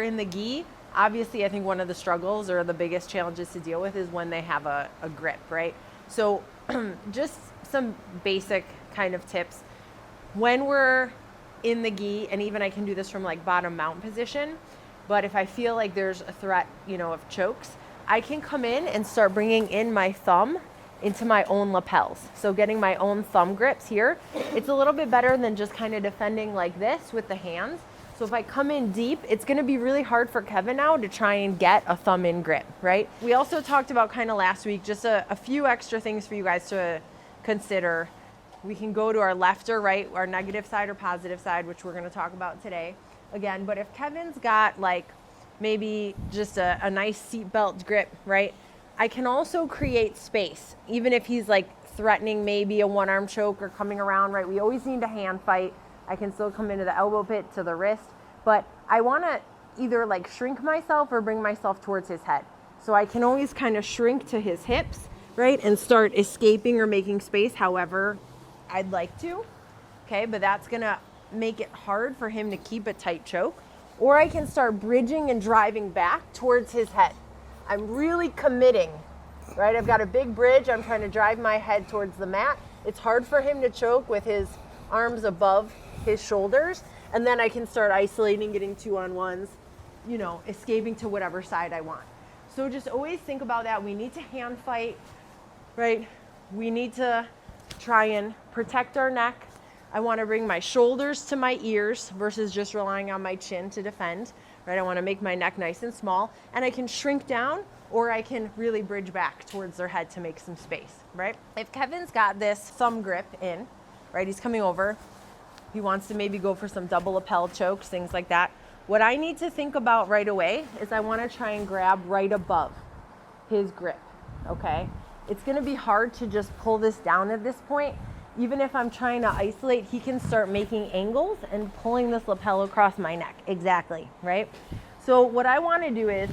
in the gi, obviously I think one of the struggles or the biggest challenges to deal with is when they have a grip, right? So just some basic kind of tips. When we're in the gi, and even I can do this from like bottom mount position, but if I feel like there's a threat, of chokes, I can come in and start bringing in my thumb into my own lapels. So getting my own thumb grips here. It's a little bit better than just kind of defending like this with the hands. So if I come in deep, it's gonna be really hard for Kevin now to try and get a thumb in grip, right? We also talked about kind of last week, just a few extra things for you guys to consider. We can go to our left or right, our negative side or positive side, which we're gonna talk about today again. But if Kevin's got like maybe just a nice seatbelt grip, right? I can also create space, even if he's like threatening maybe a one-arm choke or coming around, right? We always need to hand fight. I can still come into the elbow pit to the wrist, but I wanna either like shrink myself or bring myself towards his head. So I can always kind of shrink to his hips, right? And start escaping or making space however I'd like to, okay? But that's gonna make it hard for him to keep a tight choke. Or I can start bridging and driving back towards his head. I'm really committing, right? I've got a big bridge. I'm trying to drive my head towards the mat. It's hard for him to choke with his arms above his shoulders. And then I can start isolating, getting 2-on-1s, escaping to whatever side I want. So just always think about that. We need to hand fight, right? We need to try and protect our neck. I want to bring my shoulders to my ears versus just relying on my chin to defend, right? I want to make my neck nice and small, and I can shrink down or I can really bridge back towards their head to make some space, right? If Kevin's got this thumb grip in, right, he's coming over, he wants to maybe go for some double lapel chokes, things like that. What I need to think about right away is I want to try and grab right above his grip, okay? It's going to be hard to just pull this down at this point. Even if I'm trying to isolate, he can start making angles and pulling this lapel across my neck. Exactly, right? So what I want to do is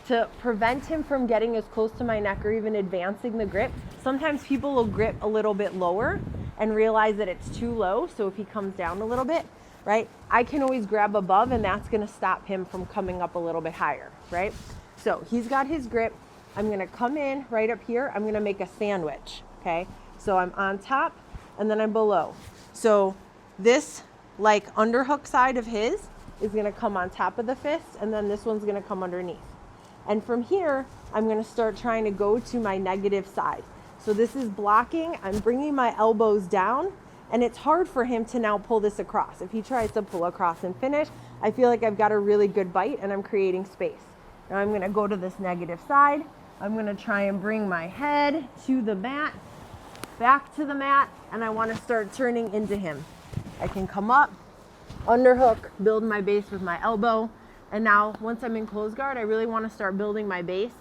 to prevent him from getting as close to my neck or even advancing the grip. Sometimes people will grip a little bit lower and realize that it's too low. So if he comes down a little bit, right, I can always grab above and that's going to stop him from coming up a little bit higher, right? So he's got his grip. I'm going to come in right up here. I'm going to make a sandwich, okay? So I'm on top and then I'm below. So this like underhook side of his is gonna come on top of the fist, and then this one's gonna come underneath. And from here, I'm gonna start trying to go to my negative side. So this is blocking, I'm bringing my elbows down, and it's hard for him to now pull this across. If he tries to pull across and finish, I feel like I've got a really good bite and I'm creating space. Now I'm gonna go to this negative side. I'm gonna try and bring my head to the mat, back to the mat, and I want to start turning into him. I can come up, underhook, build my base with my elbow, and now once I'm in close guard, I really want to start building my base.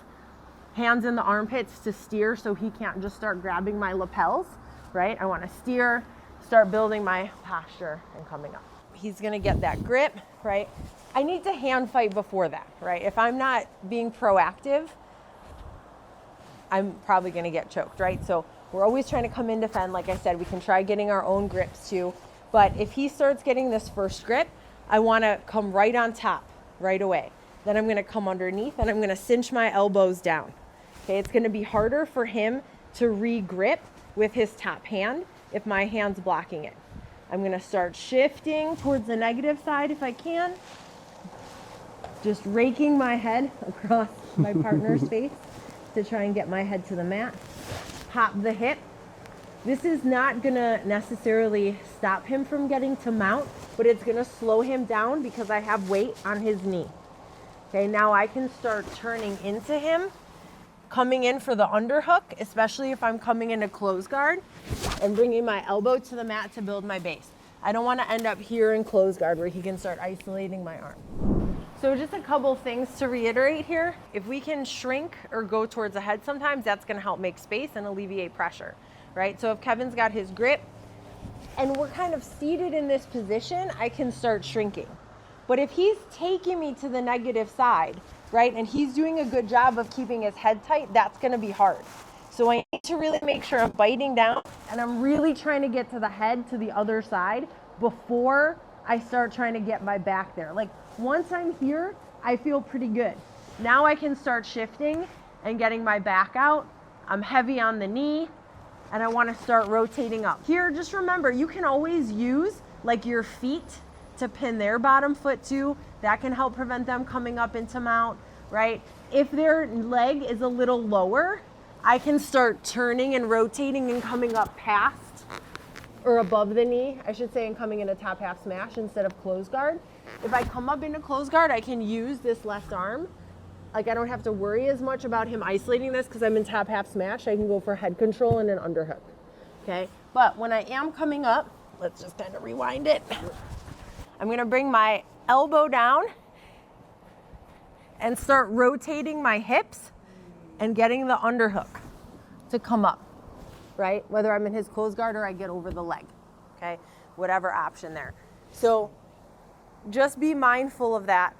Hands in the armpits to steer so he can't just start grabbing my lapels, right? I want to steer, start building my posture and coming up. He's going to get that grip, right? I need to hand fight before that, right? If I'm not being proactive, I'm probably going to get choked, right? So we're always trying to come in defend. Like I said, we can try getting our own grips too. But if he starts getting this first grip, I want to come right on top right away. Then I'm going to come underneath and I'm going to cinch my elbows down. Okay, it's going to be harder for him to re-grip with his top hand if my hand's blocking it. I'm going to start shifting towards the negative side if I can. Just raking my head across my partner's face to try and get my head to the mat. Hop the hip. This is not gonna necessarily stop him from getting to mount, but it's gonna slow him down because I have weight on his knee. Okay, now I can start turning into him, coming in for the underhook, especially if I'm coming into close guard, and bringing my elbow to the mat to build my base. I don't wanna end up here in close guard where he can start isolating my arm. So just a couple things to reiterate here. If we can shrink or go towards the head sometimes, that's gonna help make space and alleviate pressure, right? So if Kevin's got his grip and we're kind of seated in this position, I can start shrinking. But if he's taking me to the negative side, right, and he's doing a good job of keeping his head tight, that's gonna be hard. So I need to really make sure I'm biting down and I'm really trying to get to the head to the other side before I start trying to get my back there. Like once I'm here, I feel pretty good. Now I can start shifting and getting my back out. I'm heavy on the knee and I want to start rotating up. Here, just remember, you can always use like your feet to pin their bottom foot too. That can help prevent them coming up into mount, right? If their leg is a little lower, I can start turning and rotating and coming up past or above the knee, I should say, and coming in a top half smash instead of closed guard. If I come up into closed guard, I can use this left arm. Like I don't have to worry as much about him isolating this because I'm in top half smash. I can go for head control and an underhook, okay? But when I am coming up, let's just kind of rewind it. I'm gonna bring my elbow down and start rotating my hips and getting the underhook to come up, right? Whether I'm in his closed guard or I get over the leg, okay? Whatever option there. So just be mindful of that.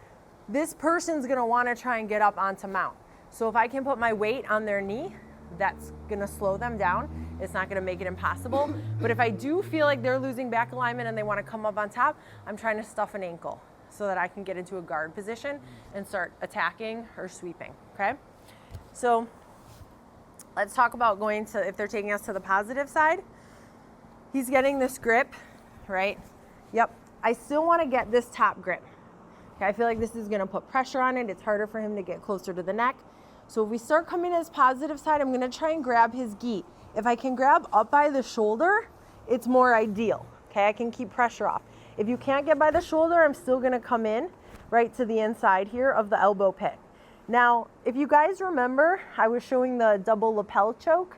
This person's gonna wanna try and get up onto mount. So if I can put my weight on their knee, that's gonna slow them down. It's not gonna make it impossible. But if I do feel like they're losing back alignment and they wanna come up on top, I'm trying to stuff an ankle so that I can get into a guard position and start attacking or sweeping, okay? So let's talk about going to, if they're taking us to the positive side, he's getting this grip, right? Yep, I still wanna get this top grip. Okay, I feel like this is gonna put pressure on it. It's harder for him to get closer to the neck. So if we start coming to his positive side, I'm gonna try and grab his gi. If I can grab up by the shoulder, it's more ideal, okay? I can keep pressure off. If you can't get by the shoulder, I'm still gonna come in right to the inside here of the elbow pit. Now, if you guys remember, I was showing the double lapel choke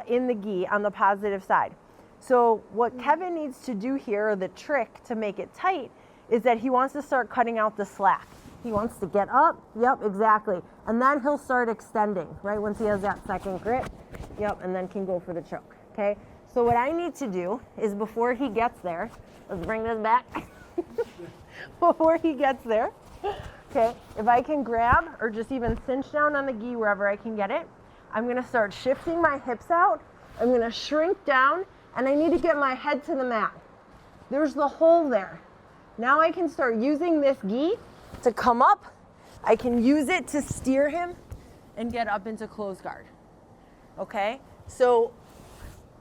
in the gi on the positive side. So what Kevin needs to do here, or the trick to make it tight, is that he wants to start cutting out the slack. He wants to get up, yep, exactly. And then he'll start extending, right? Once he has that second grip, yep, and then can go for the choke, okay? So what I need to do is before he gets there, let's bring this back. Before he gets there, okay, if I can grab or just even cinch down on the gi wherever I can get it, I'm gonna start shifting my hips out, I'm gonna shrink down, and I need to get my head to the mat. There's the hole there. Now I can start using this gi to come up. I can use it to steer him and get up into closed guard, okay? So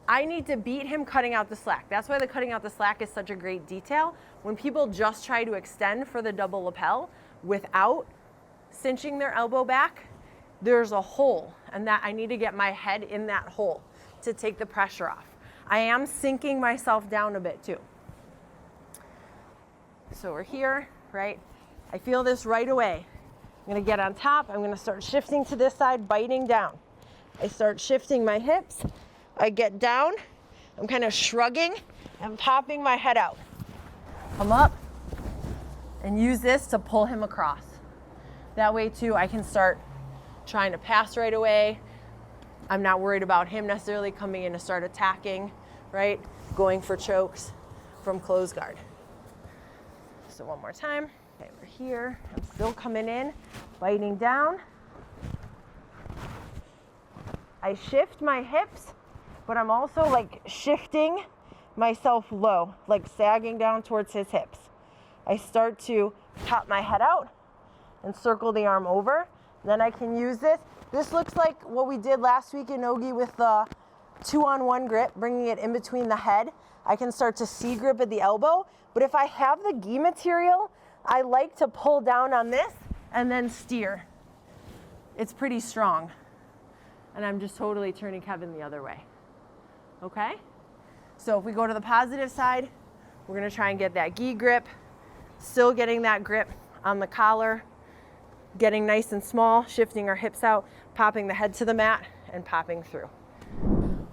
I need to beat him cutting out the slack. That's why the cutting out the slack is such a great detail. When people just try to extend for the double lapel without cinching their elbow back, there's a hole, and that I need to get my head in that hole to take the pressure off. I am sinking myself down a bit too. So we're here, right? I feel this right away. I'm gonna get on top, I'm gonna start shifting to this side, biting down. I start shifting my hips, I get down, I'm kind of shrugging and popping my head out. Come up and use this to pull him across. That way too, I can start trying to pass right away. I'm not worried about him necessarily coming in to start attacking, right? Going for chokes from closed guard. So one more time. Okay, we're here. I'm still coming in, biting down. I shift my hips, but I'm also like shifting myself low, like sagging down towards his hips. I start to pop my head out and circle the arm over. Then I can use this. This looks like what we did last week in Nogi with the 2-on-1 grip, bringing it in between the head. I can start to C grip at the elbow, but if I have the gi material, I like to pull down on this and then steer. It's pretty strong. And I'm just totally turning Kevin the other way. Okay? So if we go to the positive side, we're gonna try and get that gi grip, still getting that grip on the collar, getting nice and small, shifting our hips out, popping the head to the mat, and popping through.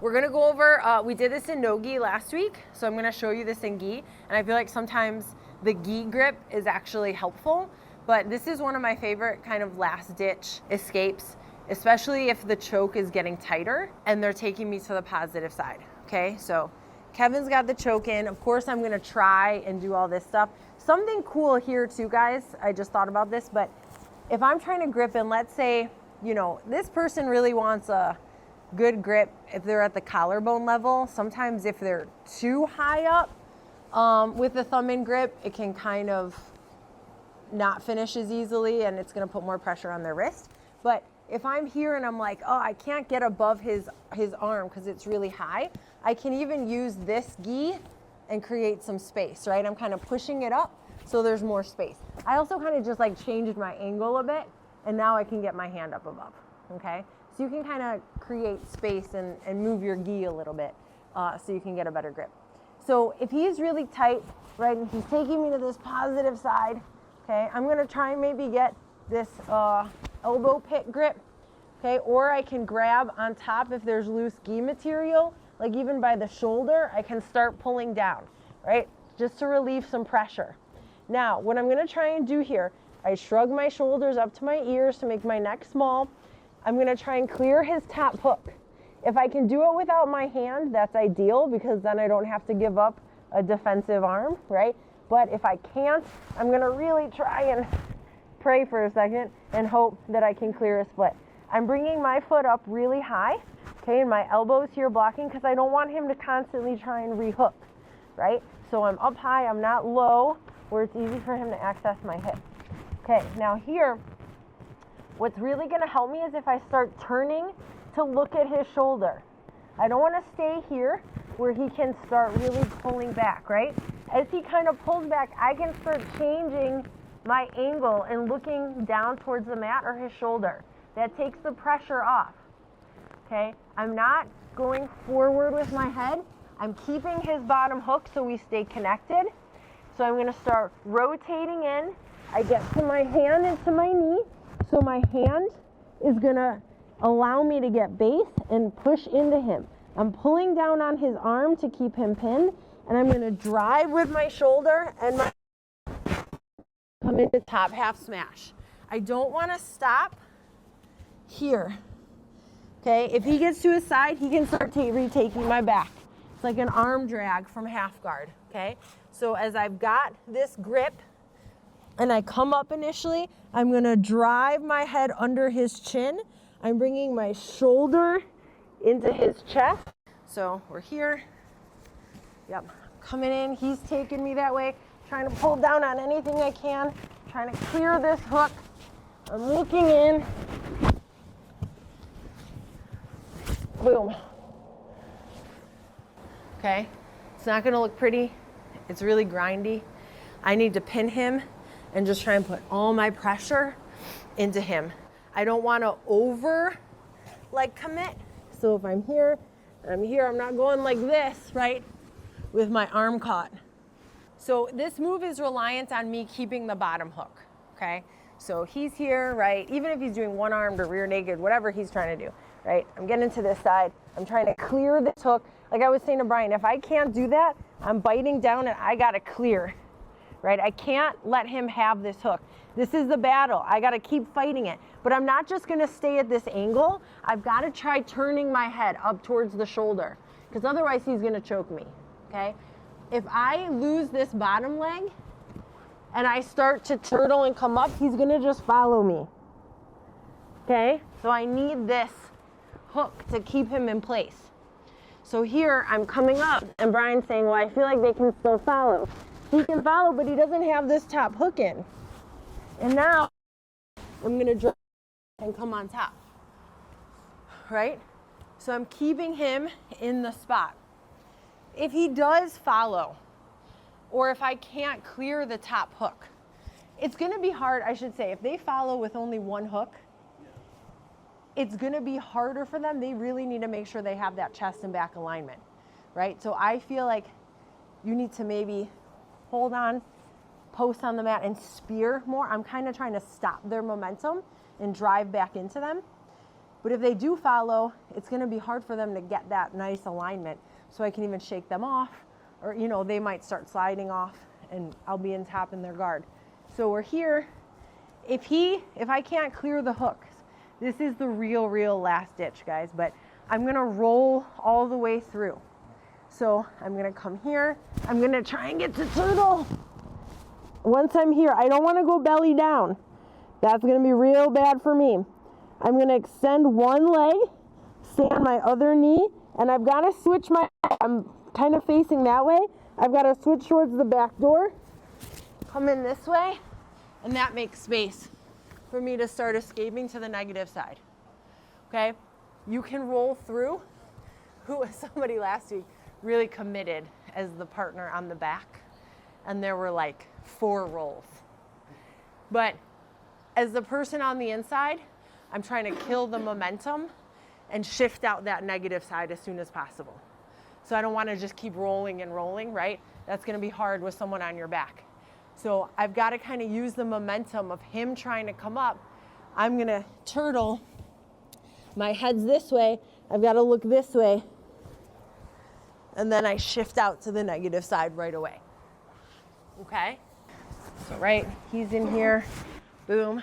We're gonna go over, we did this in no gi last week, so I'm gonna show you this in gi, and I feel like sometimes the gi grip is actually helpful, but this is one of my favorite kind of last ditch escapes, especially if the choke is getting tighter and they're taking me to the positive side, okay? So Kevin's got the choke in. Of course, I'm gonna try and do all this stuff. Something cool here too, guys, I just thought about this, but if I'm trying to grip and let's say, you know, this person really wants a good grip if they're at the collarbone level. Sometimes if they're too high up with the thumb in grip, it can kind of not finish as easily, and it's going to put more pressure on their wrist. But if I'm here and I'm like, oh, I can't get above his arm because it's really high, I can even use this gi and create some space, right? I'm kind of pushing it up so there's more space. I also kind of just like changed my angle a bit, and now I can get my hand up above, okay? So you can kind of create space and move your gi a little bit so you can get a better grip. So if he's really tight, right, and he's taking me to this positive side, okay, I'm gonna try and maybe get this elbow pit grip, okay, or I can grab on top if there's loose gi material, like even by the shoulder, I can start pulling down, right, just to relieve some pressure. Now, what I'm gonna try and do here, I shrug my shoulders up to my ears to make my neck small. I'm gonna try and clear his top hook. If I can do it without my hand, that's ideal because then I don't have to give up a defensive arm, right? But if I can't, I'm gonna really try and pray for a second and hope that I can clear his foot. I'm bringing my foot up really high, okay, and my elbows here blocking because I don't want him to constantly try and rehook, right? So I'm up high, I'm not low, where it's easy for him to access my hip. Okay, now here, what's really gonna help me is if I start turning to look at his shoulder. I don't wanna stay here where he can start really pulling back, right? As he kind of pulls back, I can start changing my angle and looking down towards the mat or his shoulder. That takes the pressure off, okay? I'm not going forward with my head. I'm keeping his bottom hook so we stay connected. So I'm gonna start rotating in. I get to my hand and to my knee. So my hand is gonna allow me to get base and push into him. I'm pulling down on his arm to keep him pinned, and I'm gonna drive with my shoulder and my come into top half smash. I don't wanna stop here, okay? If he gets to his side, he can start retaking my back. It's like an arm drag from half guard, okay? So as I've got this grip and I come up initially, I'm gonna drive my head under his chin. I'm bringing my shoulder into his chest. So we're here, yep, coming in, he's taking me that way, trying to pull down on anything I can, trying to clear this hook. I'm looking in, boom. Okay, it's not gonna look pretty. It's really grindy. I need to pin him and just try and put all my pressure into him. I don't wanna over commit. So if I'm here, I'm not going like this, right? With my arm caught. So this move is reliant on me keeping the bottom hook, okay? So he's here, right? Even if he's doing one armed or rear naked, whatever he's trying to do, right? I'm getting to this side. I'm trying to clear this hook. Like I was saying to Brian, if I can't do that, I'm biting down and I gotta clear, right? I can't let him have this hook. This is the battle. I gotta keep fighting it. But I'm not just gonna stay at this angle. I've gotta try turning my head up towards the shoulder because otherwise he's gonna choke me, okay? If I lose this bottom leg and I start to turtle and come up, he's gonna just follow me, okay? So I need this hook to keep him in place. So here I'm coming up and Brian's saying, well, I feel like they can still follow. He can follow, but he doesn't have this top hook in. And now I'm gonna drop and come on top, right? So I'm keeping him in the spot. If he does follow, or if I can't clear the top hook, it's gonna be hard, I should say, if they follow with only one hook, it's gonna be harder for them. They really need to make sure they have that chest and back alignment, right? So I feel like you need to maybe hold on, post on the mat and spear more. I'm kind of trying to stop their momentum and drive back into them. But if they do follow, it's gonna be hard for them to get that nice alignment. So I can even shake them off, or they might start sliding off and I'll be in top in their guard. So we're here. If I can't clear the hooks, this is the real last ditch, guys, but I'm gonna roll all the way through. So I'm gonna come here. I'm gonna try and get to turtle. Once I'm here, I don't wanna go belly down. That's gonna be real bad for me. I'm gonna extend one leg, stay on my other knee, and I've gotta switch I'm kind of facing that way. I've gotta switch towards the back door, come in this way, And that makes space for me to start escaping to the negative side. Okay? You can roll through. Who was somebody last week really committed as the partner on the back, and there were like 4 rolls. But as the person on the inside, I'm trying to kill the momentum and shift out that negative side as soon as possible. So I don't want to just keep rolling and rolling, right? That's going to be hard with someone on your back. So I've got to kind of use the momentum of him trying to come up. I'm going to turtle. My head's this way. I've got to look this way. And then I shift out to the negative side right away. Okay? So, right, he's in here. Boom.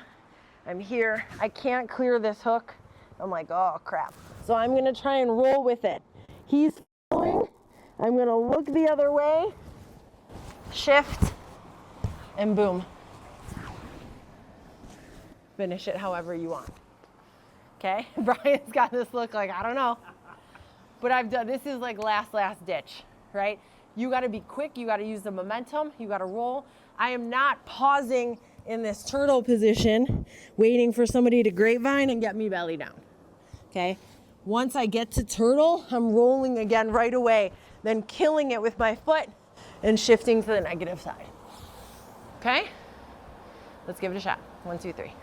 I'm here. I can't clear this hook. I'm like, oh, crap. So I'm going to try and roll with it. He's falling. I'm going to look the other way. Shift. And boom. Finish it however you want. Okay? Brian's got this look like, I don't know. But I've done, this is like last ditch, right? You got to be quick. You got to use the momentum. You got to roll. I am not pausing in this turtle position, waiting for somebody to grapevine and get me belly down. Okay? Once I get to turtle, I'm rolling again right away, then killing it with my foot and shifting to the negative side. Okay? Let's give it a shot. 1, 2, 3.